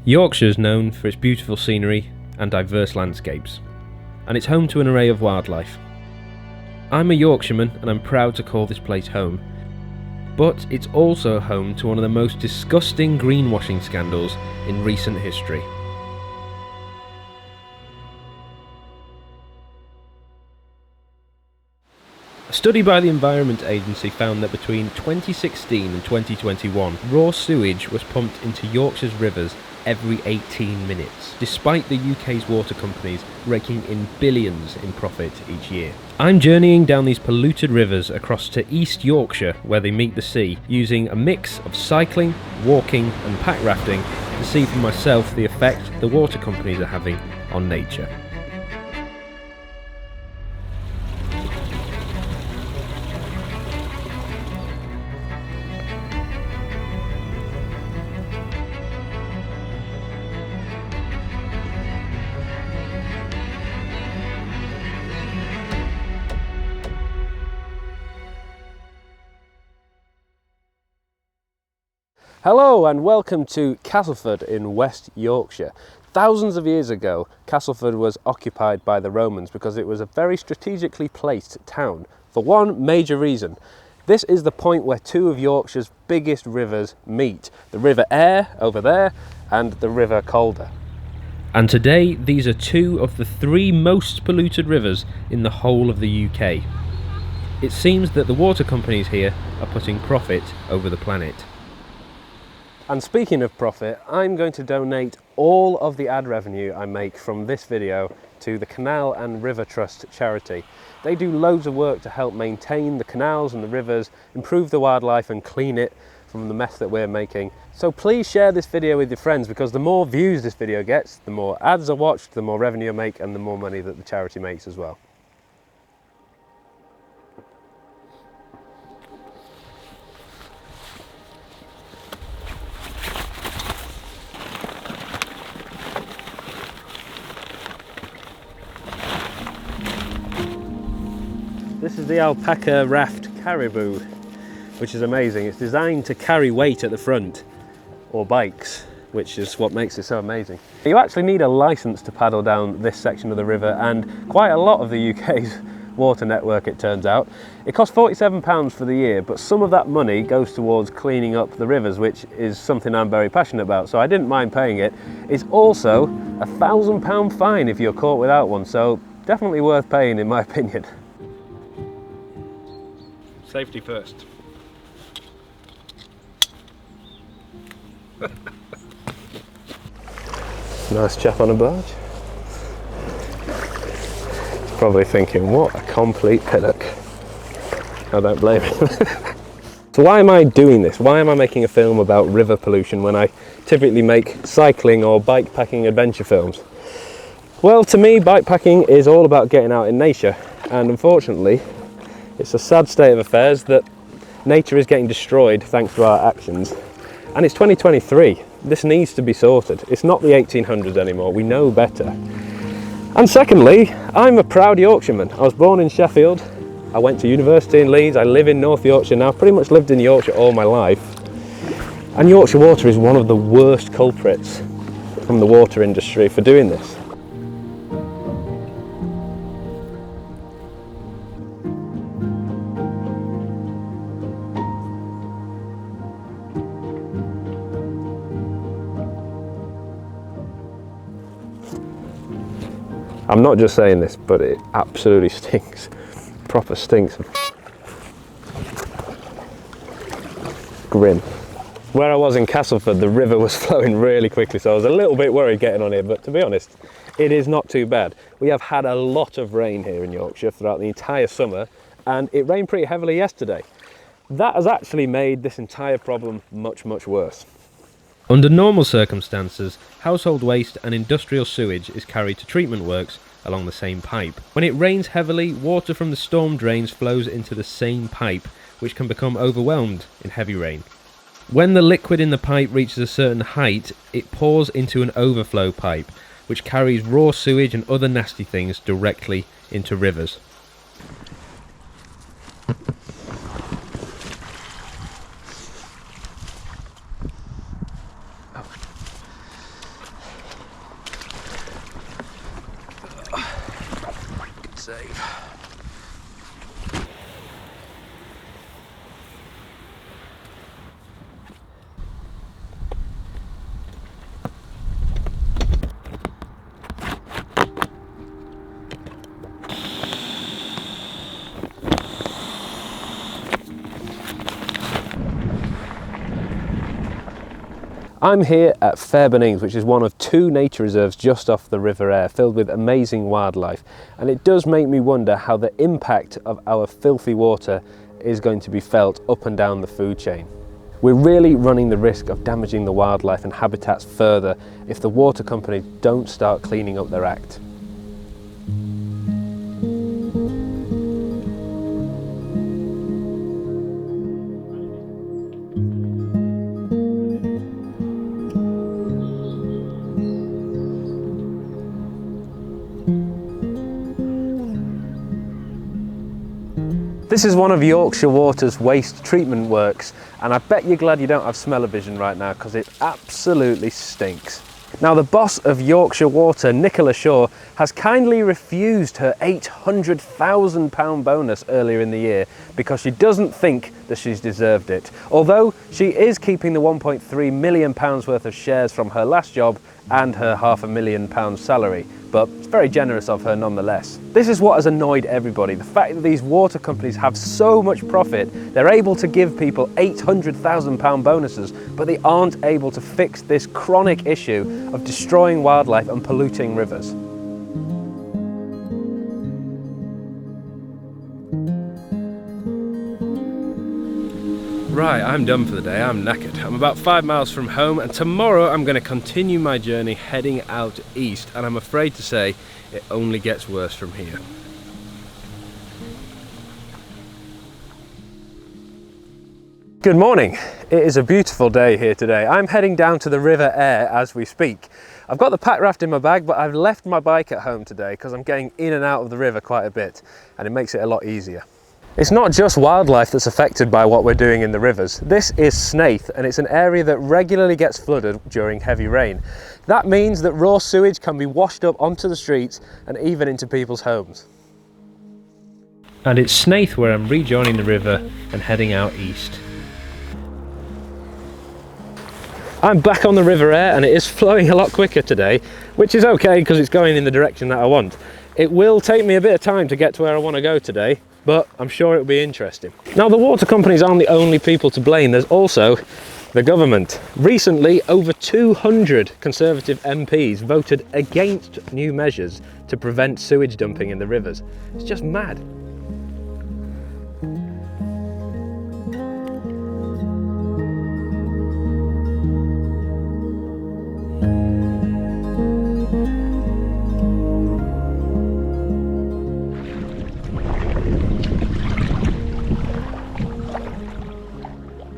Yorkshire is known for its beautiful scenery and diverse landscapes, and it's home to an array of wildlife. I'm a Yorkshireman and I'm proud to call this place home, but it's also home to one of the most disgusting greenwashing scandals in recent history. A study by the Environment Agency found that between 2016 and 2021, raw sewage was pumped into Yorkshire's rivers every 18 minutes, despite the UK's water companies raking in billions in profit each year. I'm journeying down these polluted rivers across to East Yorkshire, where they meet the sea, using a mix of cycling, walking and pack rafting to see for myself the effect the water companies are having on nature. Hello and welcome to Castleford in West Yorkshire. Thousands of years ago, Castleford was occupied by the Romans because it was a very strategically placed town for one major reason. This is the point where two of Yorkshire's biggest rivers meet, the River Aire over there and the River Calder. And today these are two of the three most polluted rivers in the whole of the UK. It seems that the water companies here are putting profit over the planet. And speaking of profit, I'm going to donate all of the ad revenue I make from this video to the Canal and River Trust charity. They do loads of work to help maintain the canals and the rivers, improve the wildlife and clean it from the mess that we're making. So please share this video with your friends, because the more views this video gets, the more ads are watched, the more revenue I make and the more money that the charity makes as well. This is the Alpackaraft Caribou, which is amazing. It's designed to carry weight at the front, or bikes, which is what makes it so amazing. You actually need a licence to paddle down this section of the river, and quite a lot of the UK's water network, it turns out. It costs £47 for the year, but some of that money goes towards cleaning up the rivers, which is something I'm very passionate about, so I didn't mind paying it. It's also a £1,000 fine if you're caught without one, so definitely worth paying in my opinion. Safety first. Nice chap on a barge. He's probably thinking, what a complete pillock. I don't blame him. So why am I doing this? Why am I making a film about river pollution when I typically make cycling or bike packing adventure films? Well, to me, bike packing is all about getting out in nature, and unfortunately, it's a sad state of affairs that nature is getting destroyed thanks to our actions. And it's 2023. This needs to be sorted. It's not the 1800s anymore. We know better. And secondly, I'm a proud Yorkshireman. I was born in Sheffield. I went to university in Leeds. I live in North Yorkshire now. I've pretty much lived in Yorkshire all my life. And Yorkshire Water is one of the worst culprits from the water industry for doing this. I'm not just saying this, but it absolutely stinks. Proper stinks. Grim. Where I was in Castleford, the river was flowing really quickly, so I was a little bit worried getting on here, but to be honest, it is not too bad. We have had a lot of rain here in Yorkshire throughout the entire summer, and it rained pretty heavily yesterday. That has actually made this entire problem much, much worse. Under normal circumstances, household waste and industrial sewage is carried to treatment works along the same pipe. When it rains heavily, water from the storm drains flows into the same pipe, which can become overwhelmed in heavy rain. When the liquid in the pipe reaches a certain height, it pours into an overflow pipe, which carries raw sewage and other nasty things directly into rivers. save. I'm here at Fairburn Ings, which is one of 2 nature reserves just off the River Aire, filled with amazing wildlife. And it does make me wonder how the impact of our filthy water is going to be felt up and down the food chain. We're really running the risk of damaging the wildlife and habitats further if the water companies don't start cleaning up their act. This is one of Yorkshire Water's waste treatment works, and I bet you're glad you don't have smell-o-vision right now because it absolutely stinks. Now, the boss of Yorkshire Water, Nicola Shaw, has kindly refused her £800,000 bonus earlier in the year because she doesn't think that she's deserved it. Although she is keeping the £1.3 million worth of shares from her last job and her £500,000 salary, but it's very generous of her nonetheless. This is what has annoyed everybody, the fact that these water companies have so much profit, they're able to give people £800,000 bonuses, but they aren't able to fix this chronic issue of destroying wildlife and polluting rivers. Right, I'm done for the day, I'm knackered. I'm about 5 miles from home, and tomorrow I'm going to continue my journey heading out east, and I'm afraid to say it only gets worse from here. Good morning. It is a beautiful day here today. I'm heading down to the River Aire as we speak. I've got the pack raft in my bag, but I've left my bike at home today because I'm getting in and out of the river quite a bit, and it makes it a lot easier. It's not just wildlife that's affected by what we're doing in the rivers. This is Snaith, and it's an area that regularly gets flooded during heavy rain. That means that raw sewage can be washed up onto the streets and even into people's homes. And it's Snaith where I'm rejoining the river and heading out east. I'm back on the River Aire, and it is flowing a lot quicker today, which is okay because it's going in the direction that I want. It will take me a bit of time to get to where I want to go today, but I'm sure it'll be interesting. Now, the water companies aren't the only people to blame. There's also the government. Recently, over 200 Conservative MPs voted against new measures to prevent sewage dumping in the rivers. It's just mad.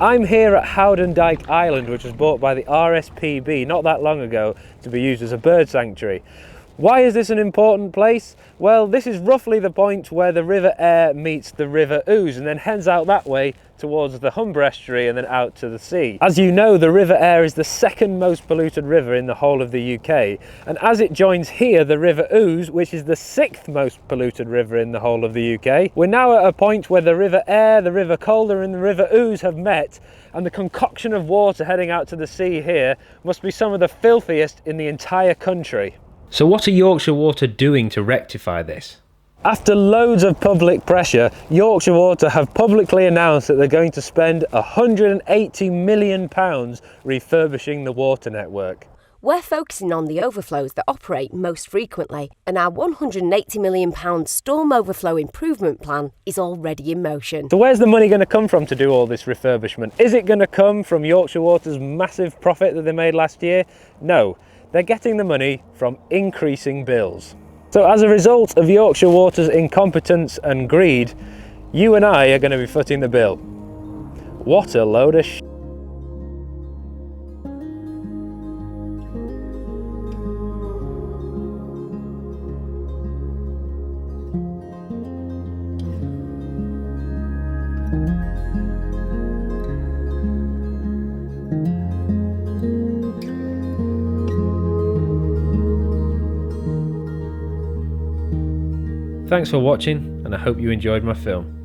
I'm here at Howden Dyke Island, which was bought by the RSPB not that long ago to be used as a bird sanctuary. Why is this an important place? Well, this is roughly the point where the River Aire meets the River Ouse and then heads out that way towards the Humber estuary and then out to the sea. As you know, the River Aire is the 2nd most polluted river in the whole of the UK, and as it joins here the River Ouse, which is the 6th most polluted river in the whole of the UK, we're now at a point where the River Aire, the River Calder and the River Ouse have met, and the concoction of water heading out to the sea here must be some of the filthiest in the entire country. So what are Yorkshire Water doing to rectify this? After loads of public pressure, Yorkshire Water have publicly announced that they're going to spend £180 million refurbishing the water network. We're focusing on the overflows that operate most frequently, and our £180 million storm overflow improvement plan is already in motion. So where's the money going to come from to do all this refurbishment? Is it going to come from Yorkshire Water's massive profit that they made last year? No, they're getting the money from increasing bills. So as a result of Yorkshire Water's incompetence and greed, you and I are going to be footing the bill. What a load of shit. Thanks for watching, and I hope you enjoyed my film.